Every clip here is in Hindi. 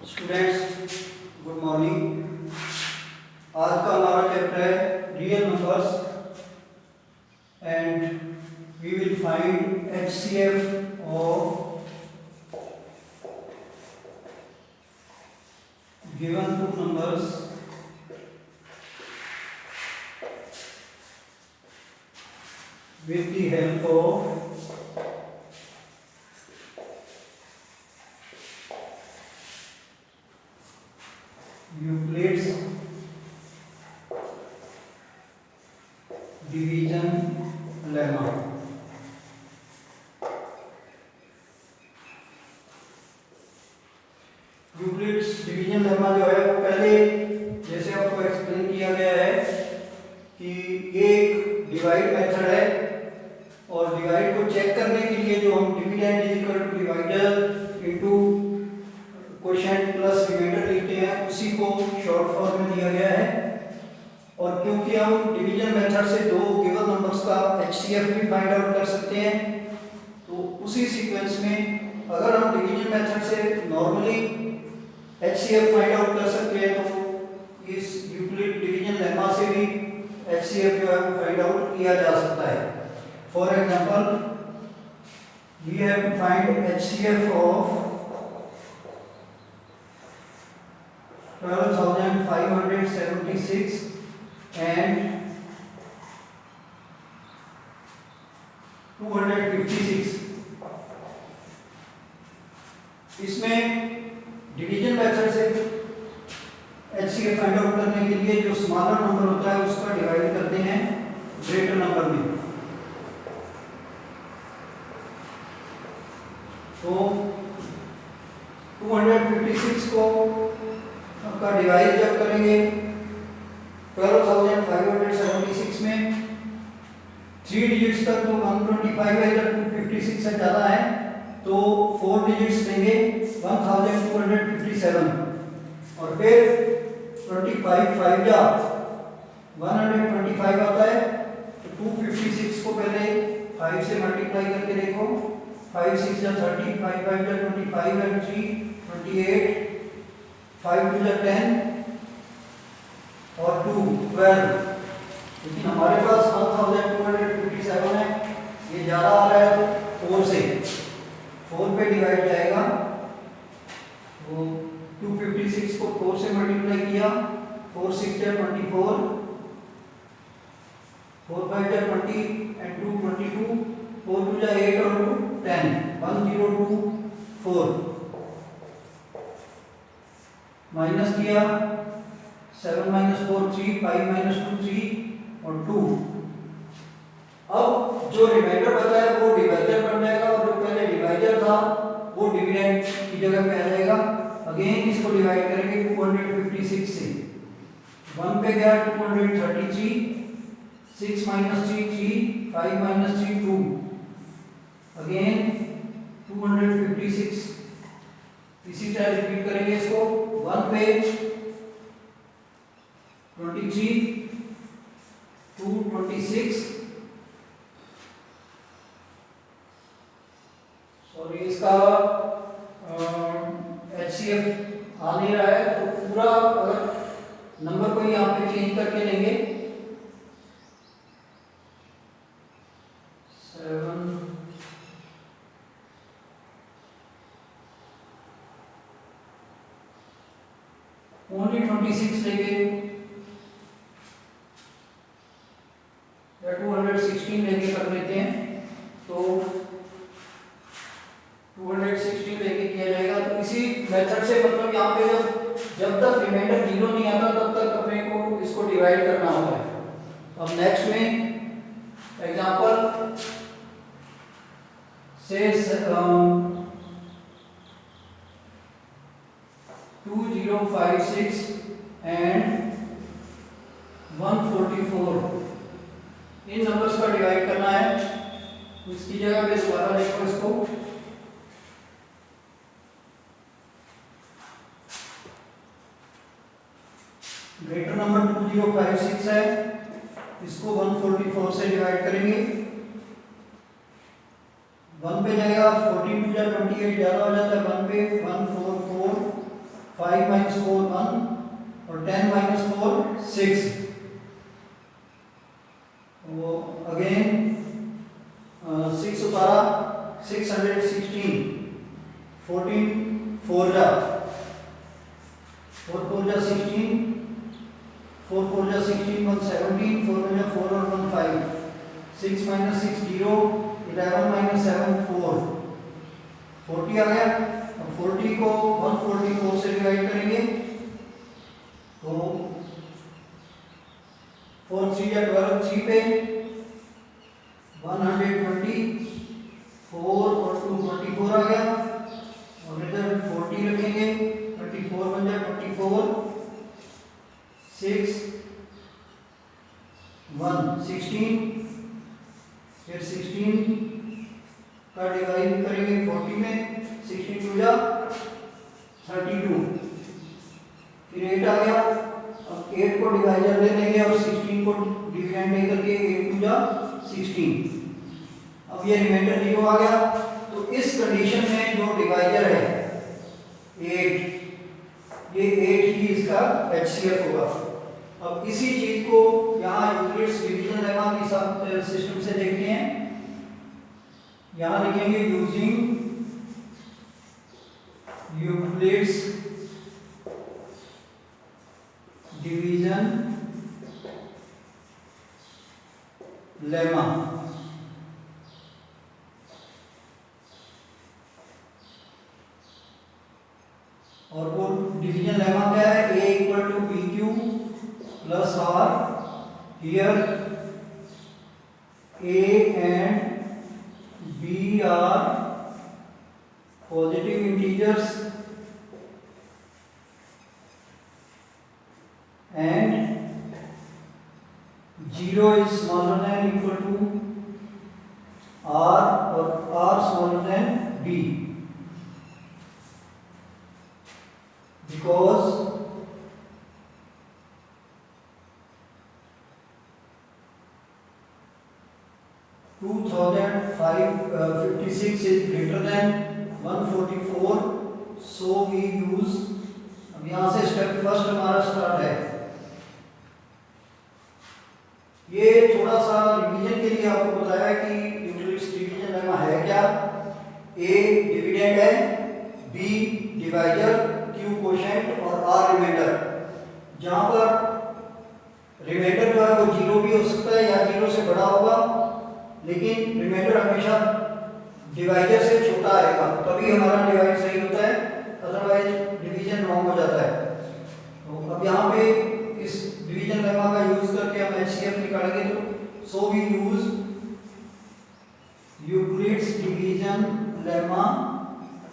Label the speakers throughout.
Speaker 1: Students good morning. आज का हमारा चैप्टर है real numbers and we will find HCF of given two numbers with the help of Euclid's division lemma। Euclid's division lemma जो है वो पहले जैसे आपको एक्सप्लेन किया गया है कि ये एक डिवाइड मेथड है और डिवाइड को चेक करने के लिए जो हम dividend is equal to divider into quotient plus remainder लिखते हैं उसी को शॉर्ट फॉर्म में दिया गया है। और क्योंकि हम डिवीजन मेथड से दो गिवन नंबर्स का एचसीएफ भी फाइंड आउट कर सकते हैं तो उसी सीक्वेंस में अगर हम डिवीजन मेथड से नॉर्मली एचसीएफ फाइंड आउट कर सकते हैं तो इस यूक्लिड डिवीजन लेमा से भी एचसीएफ जो है वो फाइंड आउट किया जा सकता है। For example we have to find HCF of 12,576 and 256। इसमें डिवीजन मेथड से एचसीएफ फाइंड आउट करने के लिए जो स्मॉलर नंबर होता है उसका डिवाइड करते हैं ग्रेटर नंबर में। तो 256 को का डिवाइड जब करेंगे 12,576 में 3 डिजिट्स तक तो 125 है, जब 256 से ज़्यादा है तो 4 डिजिट्स देंगे 1257 और फिर 25 5 जा 125 आता है तो 256 को पहले 5 से मल्टीप्लाई करके देखो 5 6 जा 30 5 5 जा 25 and 3 28 5 2 जा 10 और 2 12। लेकिन हमारे पास 1257 है, ये ज़्यादा आ रहा है तो 4 से 4 पे डिवाइड जाएगा तो 256 को 4 से मल्टीप्लाई किया 4 6 जा 24 4 5 जा 20 and 2 22 4 2 जा 8 और 2 10 1024 माइनस किया 7 - 4 3 5 - 2 3 और 2। अब जो रिमाइंडर बचा है वो डिवाइडर बन जाएगा और जो पहले डिवाइडर था वो डिविडेंड की जगह पे आ जाएगा। अगेन इसको डिवाइड करेंगे 256 से 1 पे गया 233 6 - 3 3 5 - 3 2 अगेन 256। इसी तरह रिपीट करेंगे इसको 1 पे 23 2 26 सॉरी इसका एचसीएफ आ नहीं रहा है तो पूरा अगर नंबर को यहाँ पे चेंज करके लेंगे 7 ओनली 26 लेंगे या 216 लेके कर लेते हैं तो 216 लेके किया जाएगा। तो इसी मेथड से मतलब यहाँ पे जब तक रिमाइंडर 0 नहीं आता तब तक अपने को इसको डिवाइड करना होता है। अब नेक्स्ट में एग्जांपल से 2056 एंड 144 इन नंबर्स का डिवाइड करना है तो इसकी जगह पे दोबारा लिखो इसको ग्रेटर नंबर 2056 है इसको 144 से डिवाइड करेंगे 1 पे जाएगा 14 2 जा 28 ज़्यादा हो जाता है 1 पे 144 5 माइनस 4 1 और 10 माइनस 4 6। वो अगेन 6 उतारा 616 14 4 जा 4 4 जा 16 4 4 जा 16 1 17 4 जा 4 और 1 5 6 माइनस 6 0 11 माइनस 7 4 40 आ गया। अब 40 को 144 से डिवाइड करेंगे तो 4 3 या 12 3 पे 120 4 और 2 24 आ गया और इधर 40 रखेंगे 24 बन जाए 24 6 1 16 फिर 16 का डिवाइड करेंगे 40 में 16 टू जा 32 फिर 8 आ गया। अब 8 को डिवाइजर ले लेंगे और 16 को डिविडेंड ले करके 8 टू जा 16। अब ये रिमाइंडर 0 आ गया। तो इस कंडीशन में जो डिवाइजर है 8 ये 8 ही इसका HCF होगा। अब इसी चीज को यहाँ यूक्लिड्स डिवीजन लेमा के सिस्टम से देखते हैं। यहाँ लिखेंगे यूजिंग यूक्लिड्स डिवीजन लेमा। और वो डिवीजन लेमा क्या है? A equal to P Q plus R. Here A and B are positive integers and 0 is smaller than equal to R or R smaller than B, because two thousand 56 is greater than 144, so we use। अब यहाँ से स्टेप फर्स्ट हमारा स्टार्ट है। ये थोड़ा सा रिवीजन के लिए आपको बताया कि यूक्लिड्स डिवीजन लेमा है क्या। A डिविडेंड है, B डिवाइजर, Q कोशेंट और R रिमाइंडर। जहाँ पर रिमाइंडर जो है वो 0 भी हो सकता है या 0 से बड़ा होगा, लेकिन रिमाइंडर हमेशा डिवाइजर से छोटा आएगा, तभी हमारा डिवाइड सही होता है, अदरवाइज डिवीजन रॉन्ग हो जाता है। तो अब यहाँ पे इस डिवीजन लेमा का यूज करके हम HCF निकालेंगे। तो so we use Euclid's division lemma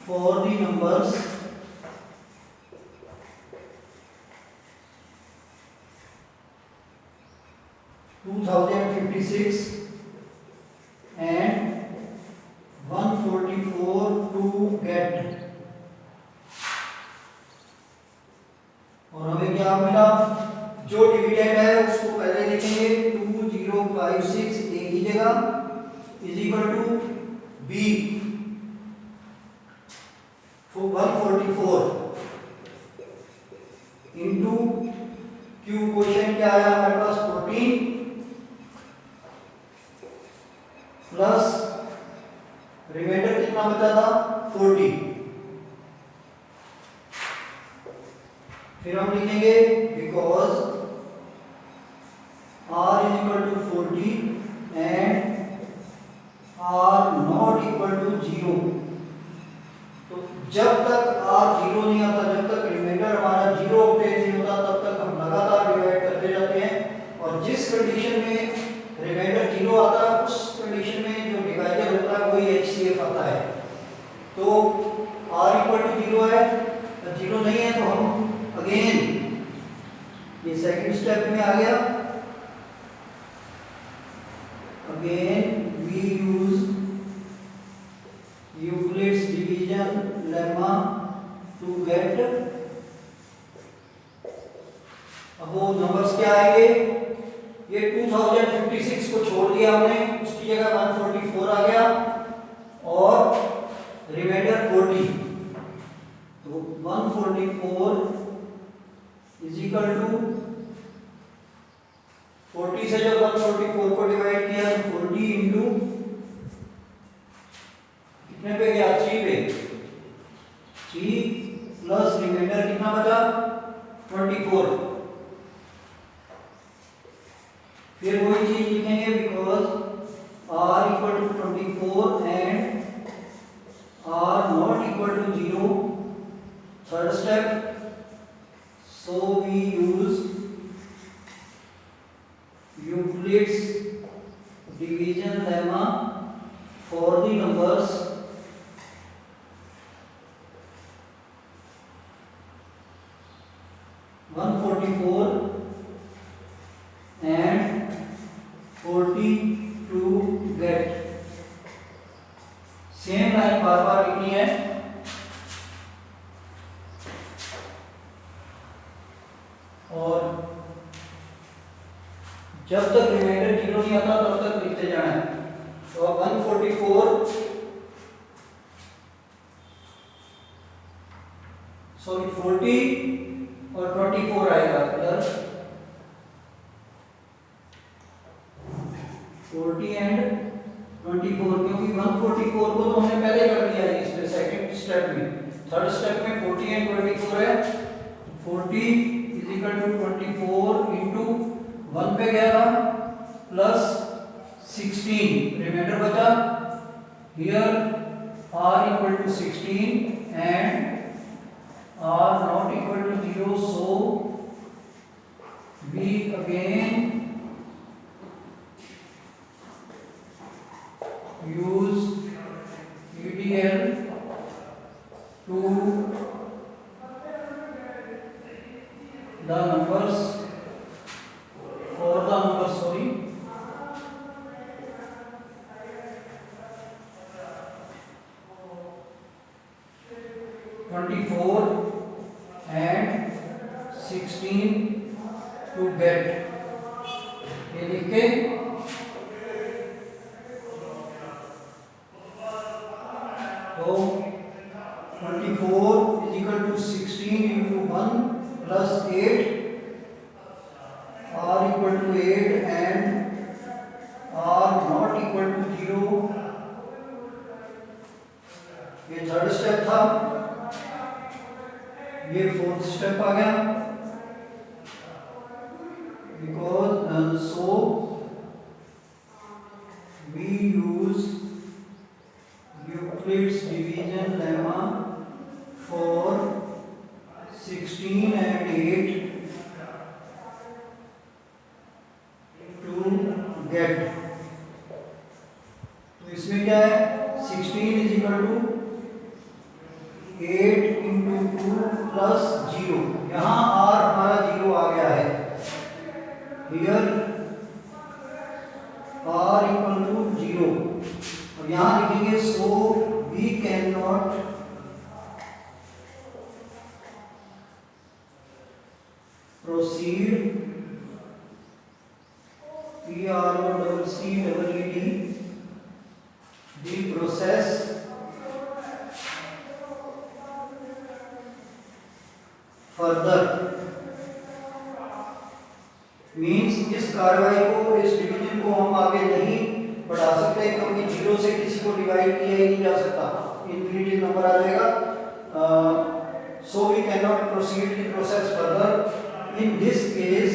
Speaker 1: for the numbers 2056 and 144 to get। और हमें क्या मिला? जो डिविडेंड है उसको पहले लिखेंगे 2056 A की जगह is equal to B 144 into Q question क्या आया हमारे पास 14 प्लस रिमाइंडर कितना बचा था 40। फिर हम लिखेंगे because R is equal to 40 and R not equal to 0। तो जब तक R 0 नहीं आता, जब तक रिमाइंडर हमारा 0 ऑब्टेन नहीं होता, तब तक हम लगातार डिवाइड करते जाते हैं। और जिस कंडीशन में रिमाइंडर 0 आता है उस कंडीशन में जो डिवाइजर होता है वही HCF आता है। तो R इक्वल टू 0 है, 0 नहीं है तो हम अगेन ये सेकंड स्टेप में आ गया। Again we use Euclid's division lemma to get. अब वो नंबर्स क्या आएंगे? ये 2056 को छोड़ दिया हमने, उसकी जगह 144 आ गया और रिमाइंडर 40। तो 144 इज इक्वल टू 40 से जब 144 को डिवाइड किया 40 इंटू कितने पे गया 3 पे 3 प्लस रिमाइंडर कितना बचा 24। फिर वही चीज लिखेंगे because r equal to 24 and r not equal to 0 third step so we use Euclid's division lemma for the numbers 144 and 40 to get same line बार बार लिखनी है। और जब तक रिमाइंडर 0 नहीं आता तब तक लिखते जाना है। तो अब 144 सॉरी 40 और 24 आएगा इधर 40 एंड 24 क्योंकि 144 को तो हमने पहले कर लिया है इसमें सेकंड स्टेप में। थर्ड स्टेप में 40 एंड 24 है 40 इज इक्वल टू 24 इंटू 1 पे गया था प्लस 16 रिमाइंडर बचा here r equal to 16 and r not equal to 0 so we again use EDL to the numbers for the numbers 24 and 16 to get ये लिख के तो 24 is equal to 16 into 1 plus 8 r equal to 8 and r not equal to 0 ये थर्ड स्टेप था। ये फोर्थ स्टेप आ गया because so we use Euclid's division lemma for 16 and 8 to get। तो इसमें क्या है 16 is equal to 8 into 2 plus 0 यहाँ r हमारा 0 आ गया है हियर r इक्वल टू 0 और यहाँ लिखेंगे so we can not proceed PROCEED the process further means इस कार्रवाई को इस डिवीजन को हम आगे नहीं बढ़ा सकते क्योंकि 0 से किसी को डिवाइड किया ही नहीं जा सकता इन्फिनिटी नंबर आ जाएगा। So we can not proceed the process further in this case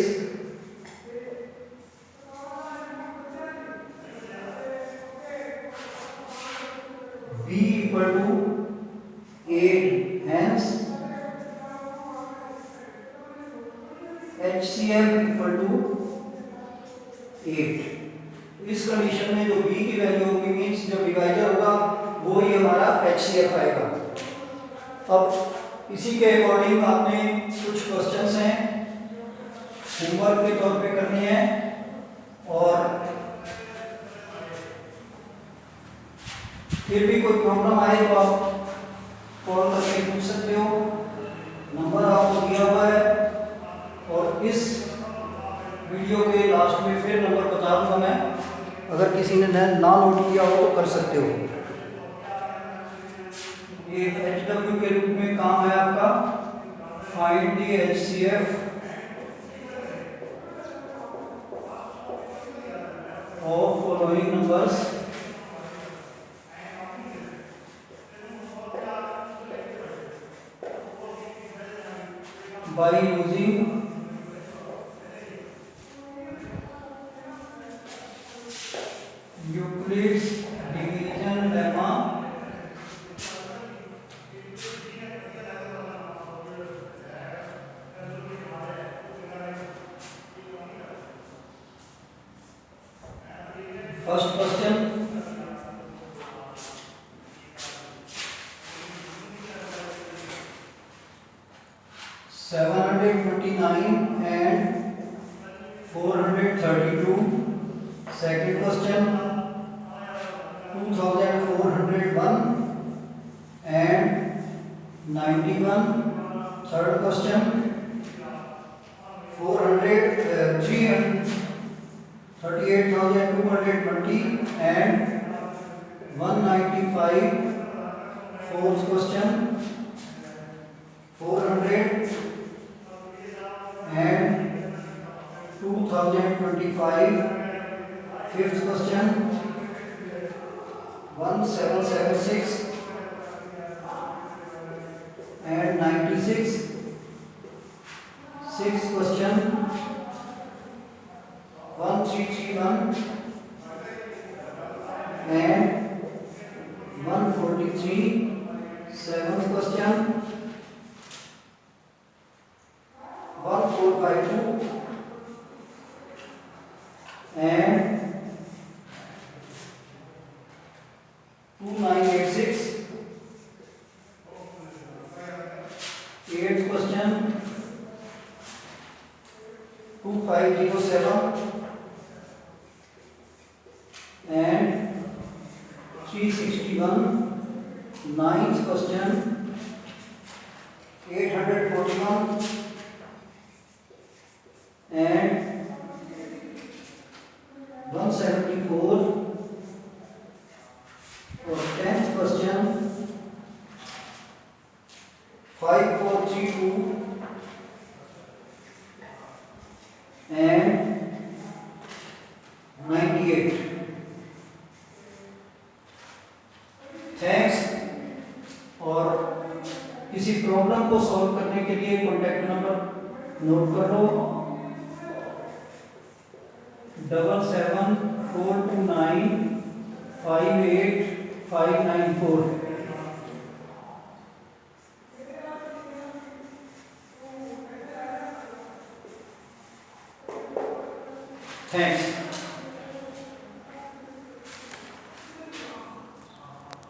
Speaker 1: b equal to 8 hence HCF equal to 8। इस कंडीशन में जो b की वैल्यू होगी मींस जो डिवाइडर होगा वो ही हमारा HCF आएगा। अब इसी के अकॉर्डिंग आपने कुछ क्वेश्चंस हैं होमवर्क के तौर पे करने हैं और फिर भी कोई प्रॉब्लम आए तो आप कॉल करके पूछ सकते हो। नंबर आपको दिया हुआ है और इस वीडियो के लास्ट में फिर नंबर बता दूंगा मैं, अगर किसी ने ना नोट किया हो तो कर सकते हो। ये HW के रूप में काम है आपका। Find the HCF of following numbers by using Euclid's division lemma First question, 729 and 432. Second question, 2401 and 91. Third question, 38,220 and 195. Fourth question, 400 and 2025. Fifth question, 1776 and 96. Sixth question, 1331 and 143. Seventh question, 1452 and 2986. Eighth question, 2507 and 361. Ninth question, 841 and 174. और 10th question, 5432 and 98. थैंक्स। और किसी प्रॉब्लम को सॉल्व करने के लिए कॉन्टैक्ट नंबर नोट कर लो, 7742958594। थैंक्स।